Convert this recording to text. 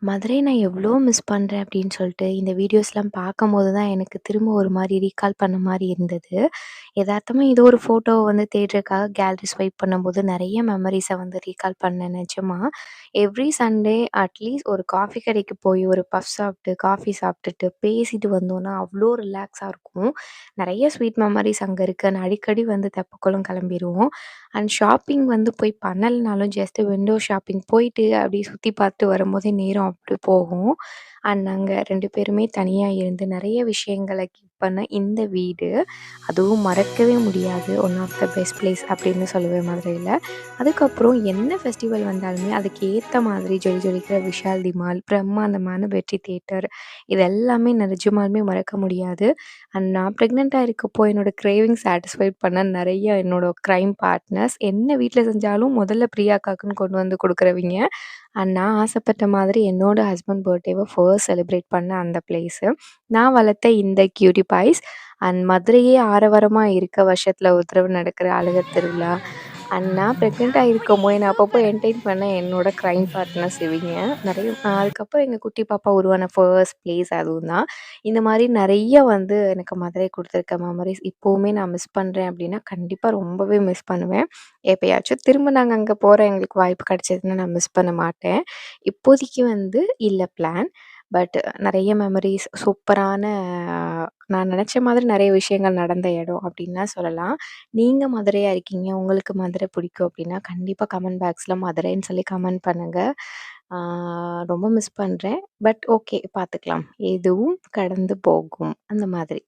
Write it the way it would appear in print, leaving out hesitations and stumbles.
மதுரை நான் எவ்ளோ மிஸ் பண்றேன் அப்படின்னு சொல்லிட்டு, இந்த வீடியோஸ்லாம் பார்க்கும்போது தான் எனக்கு திரும்ப ஒரு மாரி ரீகால் பண்ண மாரி இருந்தது. எதார்த்தமா ஏதோ ஒரு ஃபோட்டோவ வந்து தேடுறதுக்காக கேலரி ஸ்வைப் பண்ணும்போது நெறைய மெமரீஸ வந்து ரீகால் பண்ணேன் நிஜமா. எவ்ரி சண்டே அட்லீஸ்ட் ஒரு காஃபி கடைக்கு போய் ஒரு பஃப் சாப்பிட்டு, காஃபி சாப்பிட்டுட்டு, பேசிட்டு வந்தோம்னா அவ்ளோ ரிலாக்ஸா இருக்கும். நெறைய ஸ்வீட் மெமரீஸ் அங்க இருக்கு. நான் அடிக்கடி வந்து தெப்பக்குளம் கிளம்பிருவோம். அண்ட் ஷாப்பிங் வந்து போய் பண்ணலனாலும் ஜஸ்ட் விண்டோ ஷாப்பிங் போயிட்டு அப்படியே சுத்தி பார்த்துட்டு வரும்போதே நேரம் அப்படி போகும். அண்ட் நாங்க 2 பேருமே தனியா இருந்து நெறைய விஷயங்கள கீப் பண்ண இந்த வீடு, அதுவும் மறக்கவே முடியாது. One of the best place அப்படின்னு சொல்லுவேன் மதுரையில. அதுக்கப்புறம் என்ன ஃபெஸ்டிவல் வந்தாலுமே அதுக்கு ஏத்த மாதிரி ஜொலி ஜொலிக்கிற விஷால் தி மால், பிரம்மாண்டமான வெற்றி தியேட்டர் இது எல்லாமே நிஜமாலுமே மறக்க முடியாது. அண்ட் நான் ப்ரெக்னென்ட்டா இருக்கப்போ என்னோட கிரேவிங் சாட்டிஸ்ஃபைட் பண்ண நெறைய என்னோட கிரைம் பார்ட்னர்ஸ் என்ன வீட்ல செஞ்சாலும் முதல்ல பிரியாக்காக்குன்னு கொண்டு வந்து குடுக்குறவைங்க. அண்ட் நான் ஆசைப்பட்ட மாதிரி என்னோட ஹஸ்பண்ட் பர்த்டேவ ஃபர்ஸ்ட் செலிப்ரேட் பண்ண அந்த பிளேஸு. நான் வளர்த்த இந்த கியூட்டி பாய்ஸ் அண்ட் மதுரையே ஆரவாரமா இருக்க வருஷத்துல ஒரு தடவ நடக்கிற அழகர் திருவிழா. அண்ட் நான் ப்ரெக்னென்ட்டா இருக்கும்போது என்ன அப்பப்போ என்டர்டெயின் பண்ண என்னோட கிரைம் பார்ட்னர்ஸ் இவைங்க. நெறைய அதுக்கப்புறம் எங்க குட்டி பாப்பா உருவான ஃபர்ஸ்ட் பிளேஸ் அதுவும் தான். இந்த மாரி நெறைய வந்து எனக்கு மதுரை குடுத்துருக்க மெமரீஸ் இப்பவுமே நான் மிஸ் பண்றேன் அப்டின்னா, கண்டிப்பா ரொம்பவே மிஸ் பண்ணுவேன். எப்பயாச்சும் திரும்ப நாங்க அங்க போற எங்களுக்கு வாய்ப்பு கிடைச்சதுன்னா நான் மிஸ் பண்ண மாட்டேன். இப்போதைக்கு வந்து இல்ல பிளான். பட் நெறைய மெமரீஸ் சூப்பரான நான் நெனச்ச மாதிரி நெறைய விஷயங்கள் நடந்த இடம் அப்டின்னு தான் சொல்லலாம். நீங்க மதுரையா இருக்கீங்க, உங்களுக்கு மதுரை பிடிக்கும் அப்டின்னா, கண்டிப்பா கமெண்ட் பாக்ஸ்ல மதுரைன்னு சொல்லி கமெண்ட் பண்ணுங்க. ஆ ரொம்ப மிஸ் பண்றேன். பட் ஓகே பார்த்துக்கலாம். எதுவும் கடந்து போகும். அந்த மாதிரி.